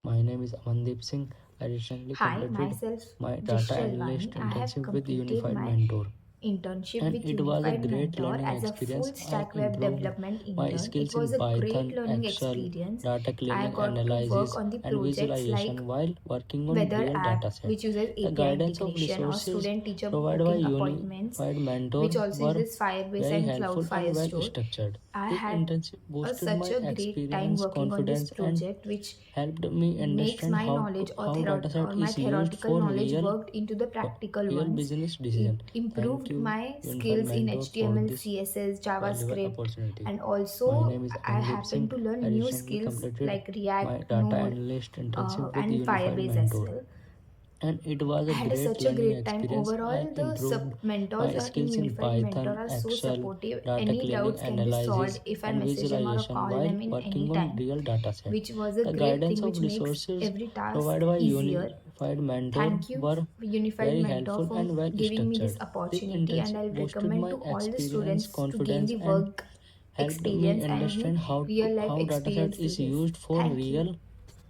My name is Amandeep Singh. I recently Hi, completed myself my data Dishalvani. analyst I have internship with completed Unified my Mentor, internship and with it was a Unified great Mentor learning as a experience. full I stack web improved development my intern. It skills in was a great Python, learning Excel, experience. data I cleaning, got to work analysis, on the and projects like visualization while working on weather real app, data set. which uses The API guidance of integration, or resources student teacher provided by booking appointments, Unified which Mentor also were uses Firebase very and Cloud helpful and well Firestore. structured. I This had internship boosted such my a great time experience, working on this confidence, and project, which helped me makes understand my knowledge how dataset or my is used theoretical for knowledge worked into the practical real ones. business decision. It Thank improved you, my Unified skills in Mentor, for HTML, this CSS, valuable JavaScript, opportunity. and My also name is I Amandeep happened Singh. to learn I new recently skills completed like my React, data Node, analyst internship with and Unified Firebase as Mentor, well. and it was I a had great such a learning great time. experience. I Overall, the improved mentors my in skills in Unified Mentor Python, are so Excel, supportive. data Any cleaning, doubts can be solved analysis, if I and message them or visualization call while them in any working on time, real dataset. which was a The great thing guidance of which makes resources every task provided by easier. Unified Mentor Thank you, were Unified very Mentor, helpful for and well giving me this structured. This opportunity, and internship I'll boosted recommend my to all the experience, students to gain confidence, the and work helped me experience and the understand real life how dataset experience to is this. used for Thank you. real